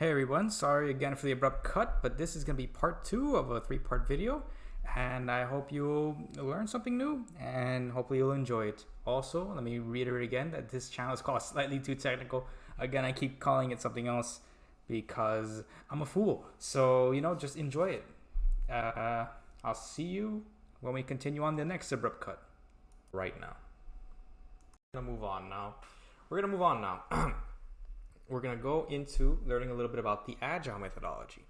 Hey everyone, sorry again for the abrupt cut, but this is going to be part 2 of a 3-part video, and I hope you'll learn something new, and hopefully you'll enjoy it. Also, let me reiterate again that this channel is called Slightly Too Technical. Again, I keep calling it something else because I'm a fool, so, just enjoy it. I'll see you when we continue on the next abrupt cut. Right now. We're going to move on now. We're going to go into learning a little bit about the Agile methodology.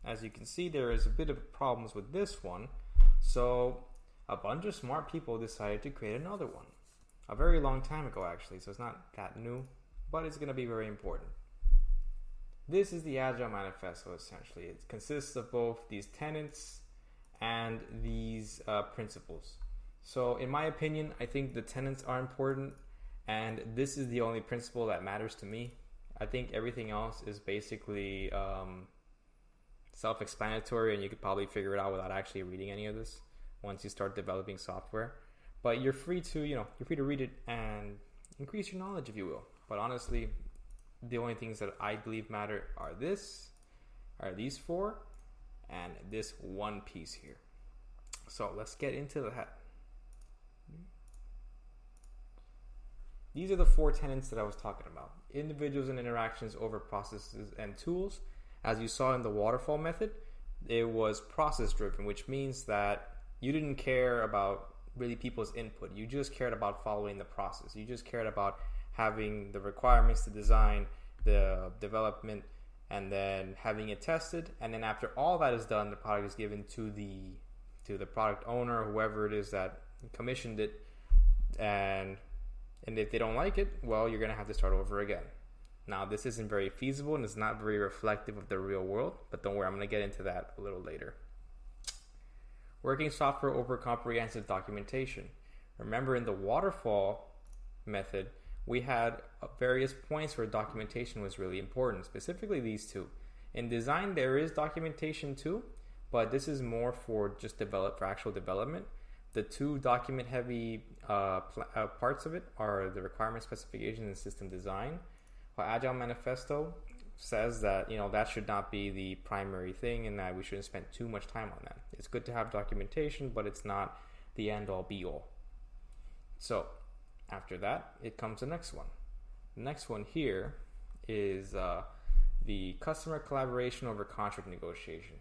As you can see, there is a bit of problems with this one. So a bunch of smart people decided to create another one. A very long time ago, actually, so it's not that new, but it's going to be very important. This is the Agile Manifesto, essentially. It consists of both these tenets and these principles. So in my opinion, I think the tenets are important, and this is the only principle that matters to me. I think everything else is basically self-explanatory, and you could probably figure it out without actually reading any of this once you start developing software. But you're free to, read it and increase your knowledge, if you will. But honestly, the only things that I believe matter are these four, and this one piece here. So let's get into that. These are the 4 tenets that I was talking about. Individuals and interactions over processes and tools. As you saw in the Waterfall method, it was process driven, which means that you didn't care about really people's input. You just cared about following the process. You just cared about having the requirements to design, the development, and then having it tested. And then after all that is done, the product is given to the product owner, whoever it is that commissioned it, and if they don't like it, well, you're going to have to start over again. Now, this isn't very feasible and it's not very reflective of the real world, but don't worry, I'm going to get into that a little later. Working software over comprehensive documentation. Remember, in the Waterfall method, we had various points where documentation was really important, specifically these two. In design, there is documentation too, but this is more for just for actual development. The 2 document-heavy parts of it are the requirement specification and system design. While Agile Manifesto says that that should not be the primary thing, and that we shouldn't spend too much time on that. It's good to have documentation, but it's not the end-all, be-all. So after that, it comes the next one. The next one here is the customer collaboration over contract negotiation.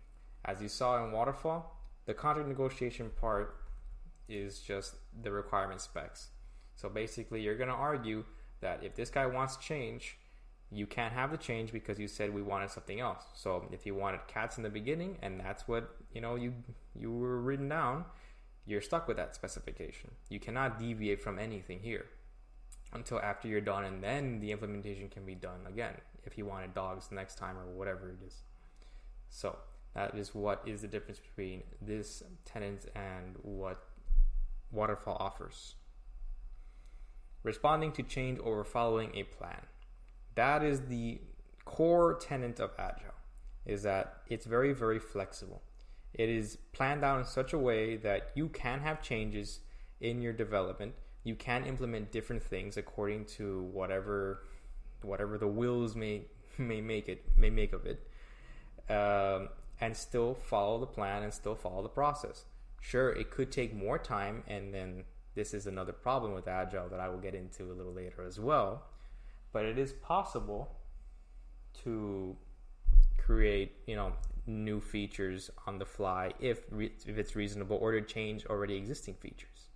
As you saw in Waterfall, the contract negotiation part is just the requirement specs. So basically, you're going to argue that if this guy wants change, you can't have the change because you said we wanted something else. So if you wanted cats in the beginning and that's what you were written down, you're stuck with that specification. You cannot deviate from anything here until after you're done, and then the implementation can be done again if you wanted dogs next time or whatever it is. So that is what is the difference between this tenet and what Waterfall offers. Responding to change over following a plan. That is the core tenet of Agile, is that it's very, very flexible. It is planned out in such a way that you can have changes in your development. You can implement different things according to whatever the wills may make of it, and still follow the plan and still follow the process. Sure, it could take more time, and then this is another problem with Agile that I will get into a little later as well, but it is possible to create, new features on the fly if it's reasonable, or to change already existing features.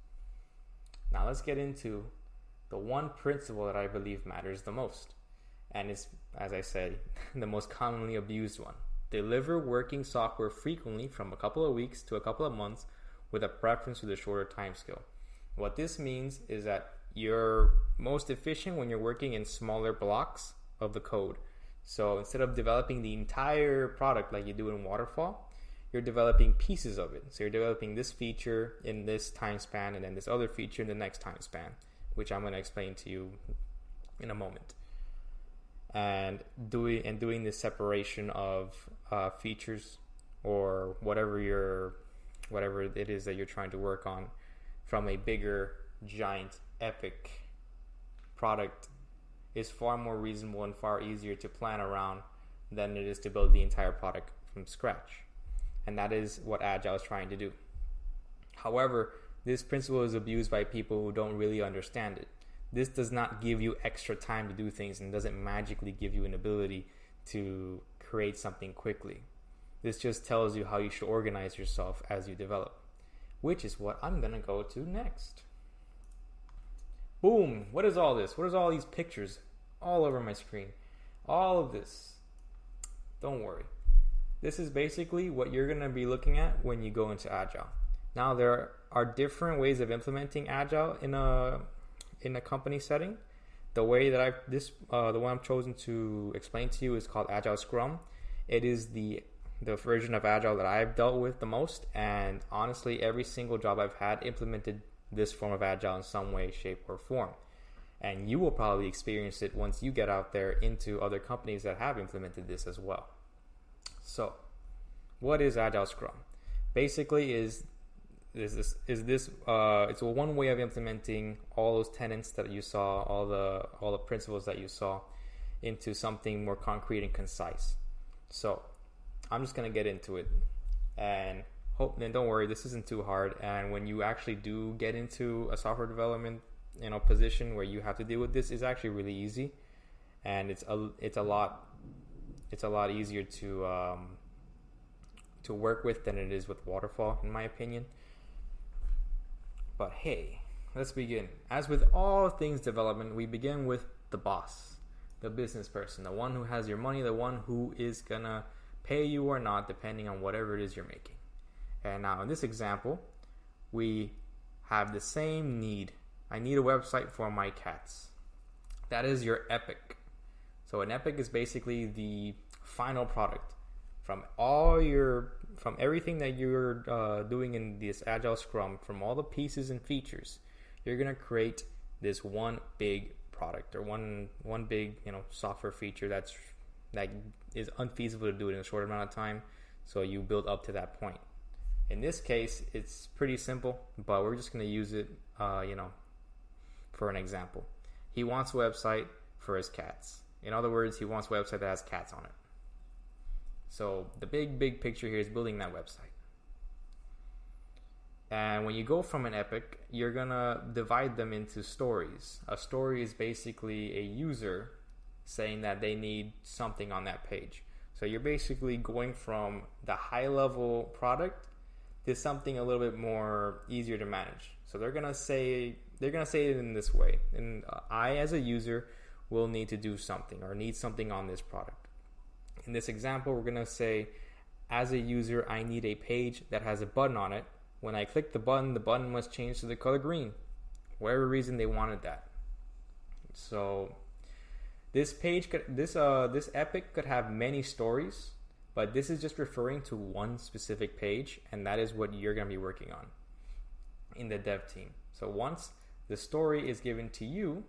Now let's get into the one principle that I believe matters the most, and is, as I said, the most commonly abused one. Deliver working software frequently from a couple of weeks to a couple of months with a preference to the shorter time scale. What this means is that you're most efficient when you're working in smaller blocks of the code. So instead of developing the entire product like you do in Waterfall, you're developing pieces of it. So you're developing this feature in this time span, and then this other feature in the next time span, which I'm going to explain to you in a moment. And doing this separation of features, or whatever it is that you're trying to work on, from a bigger, giant, epic product is far more reasonable and far easier to plan around than it is to build the entire product from scratch. And that is what Agile is trying to do. However, this principle is abused by people who don't really understand it. This does not give you extra time to do things and doesn't magically give you an ability to create something quickly. This just tells you how you should organize yourself as you develop, which is what I'm going to go to next. Boom! What is all this? What is all these pictures all over my screen? All of this. Don't worry. This is basically what you're going to be looking at when you go into Agile. Now, there are different ways of implementing Agile in a company setting. The way that the one I've chosen to explain to you is called Agile Scrum. It is the version of Agile that I've dealt with the most, and honestly, every single job I've had implemented this form of Agile in some way, shape, or form. And you will probably experience it once you get out there into other companies that have implemented this as well. So, what is Agile Scrum? Basically, it's one way of implementing all those tenets that you saw, all the principles that you saw, into something more concrete and concise. So, I'm just gonna get into it, and don't worry, this isn't too hard. And when you actually do get into a software development, position where you have to deal with this, is actually really easy, and it's a lot easier to work with than it is with Waterfall, in my opinion. But hey, let's begin. As with all things development, we begin with the boss, the business person, the one who has your money, the one who is gonna pay you or not, depending on whatever it is you're making. And now in this example, we have the same need. I need a website for my cats. That is your epic. So an epic is basically the final product from everything that you're doing in this Agile Scrum, from all the pieces and features. You're gonna create this one big product, or one big software feature that is unfeasible to do it in a short amount of time. So you build up to that point. In this case, it's pretty simple, but we're just gonna use it, for an example. He wants a website for his cats. In other words, he wants a website that has cats on it. So the big picture here is building that website. And when you go from an epic, you're gonna divide them into stories. A story is basically a user saying that they need something on that page. So you're basically going from the high level product to something a little bit more easier to manage. So they're gonna say it in this way. And I, as a user, will need to do something or need something on this product. In this example, we're gonna say, as a user, I need a page that has a button on it. When I click the button must change to the color green. Whatever reason they wanted that. So this epic could have many stories, but this is just referring to one specific page, and that is what you're gonna be working on in the dev team. So once the story is given to you,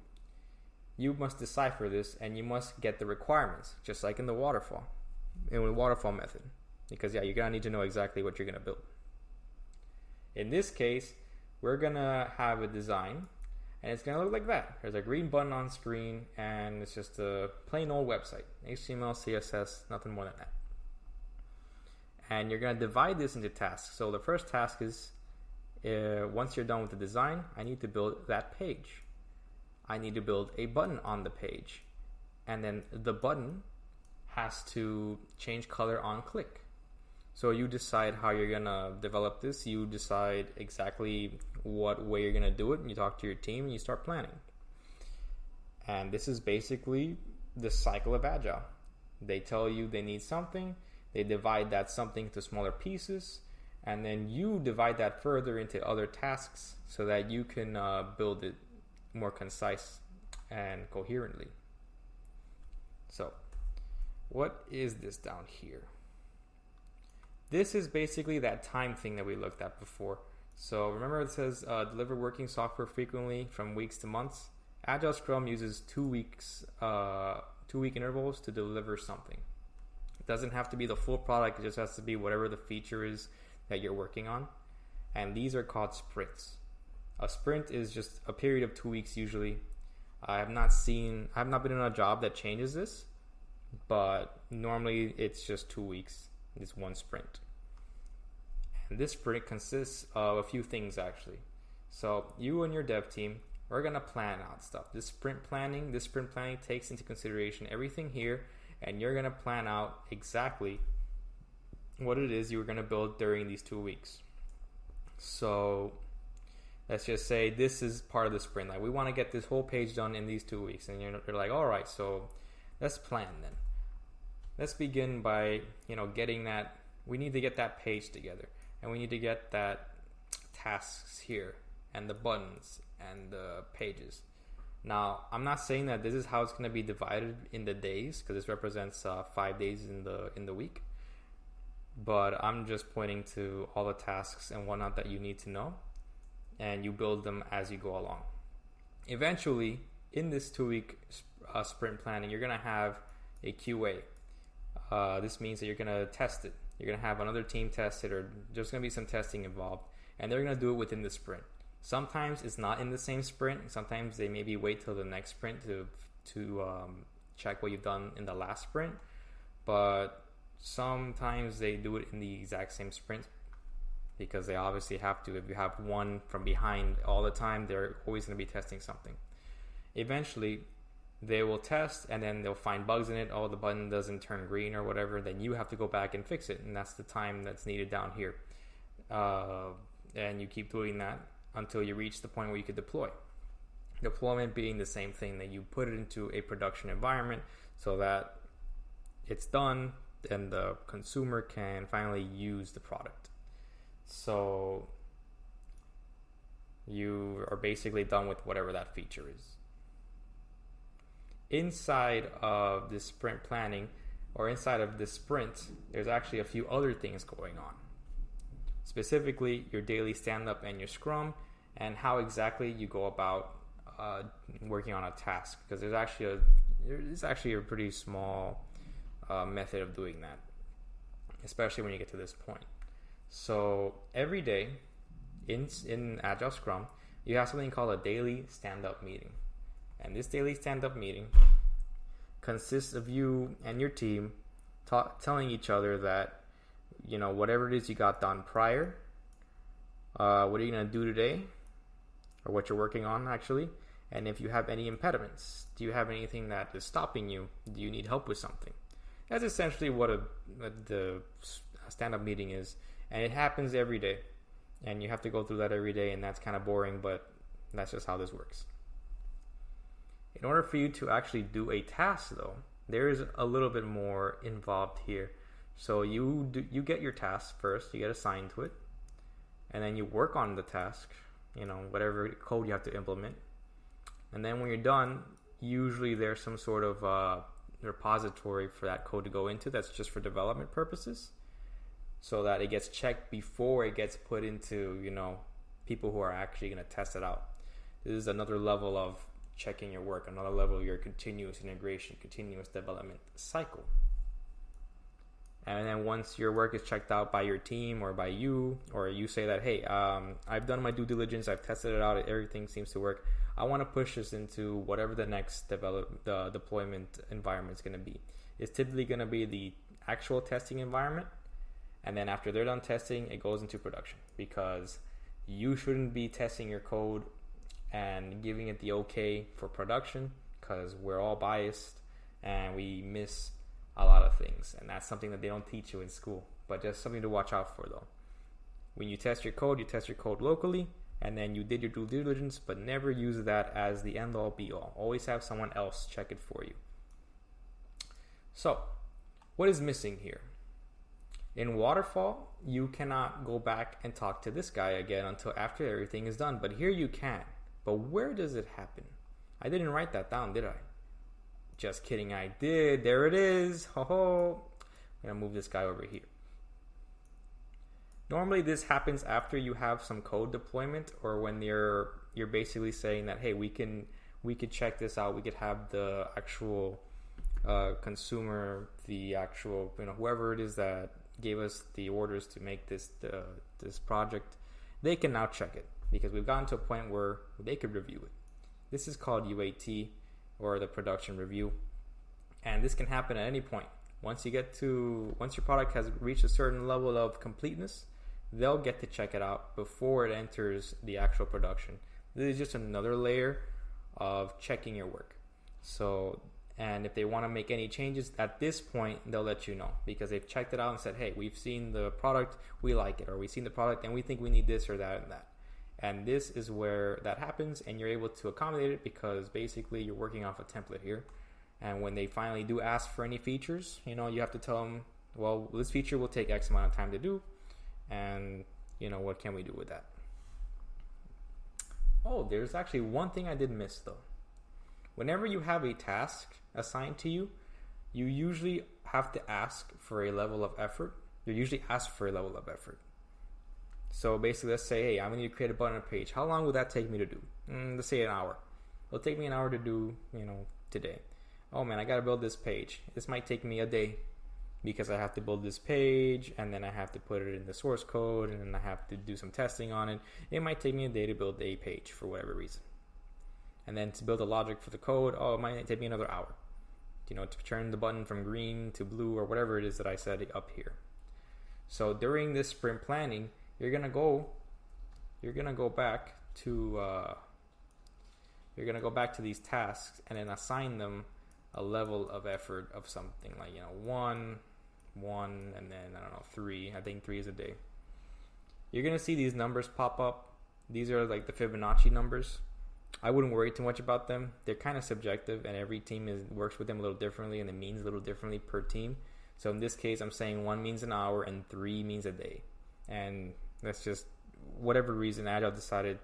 you must decipher this, and you must get the requirements, just like in the waterfall method, because you're gonna need to know exactly what you're gonna build. In this case, we're gonna have a design, and it's gonna look like that. There's a green button on screen, and it's just a plain old website, HTML, CSS, nothing more than that. And you're gonna divide this into tasks. So the first task is, once you're done with the design, I need to build that page. I need to build a button on the page, and then the button has to change color on click. So you decide how you're gonna develop this. You decide exactly what way you're gonna do it, and you talk to your team and you start planning. And this is basically the cycle of Agile. They tell you they need something, they divide that something into smaller pieces, and then you divide that further into other tasks so that you can build it more concise and coherently. So what is this down here? This is basically that time thing that we looked at before. So remember, it says deliver working software frequently from weeks to months. Agile Scrum uses 2 week intervals to deliver something. It doesn't have to be the full product, it just has to be whatever the feature is that you're working on. And these are called sprints. A sprint is just a period of 2 weeks usually. I have not been in a job that changes this, but normally it's just 2 weeks. It's one sprint. And this sprint consists of a few things actually. So you and your dev team are gonna plan out stuff. This sprint planning takes into consideration everything here, and you're gonna plan out exactly what it is you're gonna build during these 2 weeks. So let's just say this is part of the sprint. Like, we want to get this whole page done in these 2 weeks, and you're like, all right, so let's plan then. Let's begin by getting that. We need to get that page together, and we need to get that tasks here, and the buttons and the pages. Now, I'm not saying that this is how it's going to be divided in the days, because this represents 5 days in the week. But I'm just pointing to all the tasks and whatnot that you need to know, and you build them as you go along. Eventually, in this 2-week sprint planning, you're going to have a QA. This means that you're going to test it. You're going to have another team test it, or there's going to be some testing involved, and they're going to do it within the sprint. Sometimes it's not in the same sprint. Sometimes they maybe wait till the next sprint to check what you've done in the last sprint. But sometimes they do it in the exact same sprint, because they obviously have to. If you have one from behind all the time, they're always going to be testing something. Eventually, they will test, and then they'll find bugs in it. Oh, the button doesn't turn green or whatever. Then you have to go back and fix it, and that's the time that's needed down here. And you keep doing that until you reach the point where you could deploy. Deployment being the same thing, that you put it into a production environment so that it's done and the consumer can finally use the product. So you are basically done with whatever that feature is. Inside of this sprint planning, or inside of this sprint, there's actually a few other things going on. Specifically, your daily stand-up and your scrum, and how exactly you go about working on a task. Because there's actually a pretty small method of doing that, especially when you get to this point. So every day in Agile Scrum, you have something called a daily stand-up meeting. And this daily stand-up meeting consists of you and your team telling each other that, whatever it is you got done prior, what are you going to do today, or what you're working on actually, and if you have any impediments. Do you have anything that is stopping you? Do you need help with something? That's essentially what the stand-up meeting is, and it happens every day, and you have to go through that every day, and that's kind of boring, but that's just how this works. In order for you to actually do a task, though, there is a little bit more involved here. So you get your task first, you get assigned to it, and then you work on the task, whatever code you have to implement. And then when you're done, usually there's some sort of repository for that code to go into that's just for development purposes, so that it gets checked before it gets put into, people who are actually going to test it out. This is another level of checking your work, another level of your continuous integration, continuous development cycle. And then once your work is checked out by your team or by you, or you say that, hey, I've done my due diligence, I've tested it out, everything seems to work, I want to push this into whatever the next deployment environment is going to be. It's typically going to be the actual testing environment, and then after they're done testing, it goes into production, because you shouldn't be testing your code and giving it the okay for production, because we're all biased and we miss a lot of things, and that's something that they don't teach you in school, but just something to watch out for though. When you test your code locally, and then you did your due diligence, but never use that as the end all be all. Always have someone else check it for you. So what is missing here? In Waterfall, you cannot go back and talk to this guy again until after everything is done, but here you can. But where does it happen? I didn't write that down, did I? Just kidding, I did. There it is. Ho ho. I'm gonna move this guy over here. Normally this happens after you have some code deployment, or when you're basically saying that, hey, we could check this out. We could have the actual consumer, the actual whoever it is that gave us the orders to make this project, they can now check it, because we've gotten to a point where they could review it. This is called UAT, or the production review, And this can happen at any point. Once your product has reached a certain level of completeness, they'll get to check it out before it enters the actual production. This is just another layer of checking your work. So, and if they want to make any changes at this point, they'll let you know, because they've checked it out and said, hey, we've seen the product, we like it, or we've seen the product and we think we need this or that and that. And this is where that happens, and you're able to accommodate it because basically you're working off a template here. And when they finally do ask for any features, you have to tell them, well, this feature will take X amount of time to do, and what can we do with that? Oh, there's actually one thing I did miss though. Whenever you have a task assigned to you, you usually have to ask for a level of effort. You usually ask for a level of effort. So basically, let's say, hey, I'm going to create a button on a page. How long would that take me to do? Let's say an hour. It'll take me an hour to do, today. Oh man, I got to build this page. This might take me a day because I have to build this page, and then I have to put it in the source code, and then I have to do some testing on it. It might take me a day to build a page for whatever reason. And then to build the logic for the code, it might take me another hour. To turn the button from green to blue or whatever it is that I set up here. So during this sprint planning, you're gonna go back to these tasks and then assign them a level of effort of something like one, and then I don't know, 3. I think 3 is a day. You're gonna see these numbers pop up. These are like the Fibonacci numbers. I wouldn't worry too much about them. They're kind of subjective, and every team works with them a little differently, and it means a little differently per team. So in this case, I'm saying 1 means an hour and 3 means a day. And that's just whatever reason Agile decided,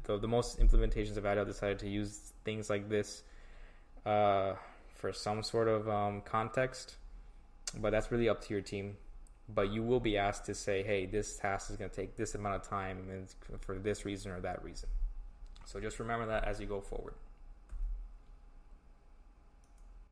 the most implementations of Agile decided to use things like this for some sort of context. But that's really up to your team. But you will be asked to say, hey, this task is going to take this amount of time and for this reason or that reason. So just remember that as you go forward.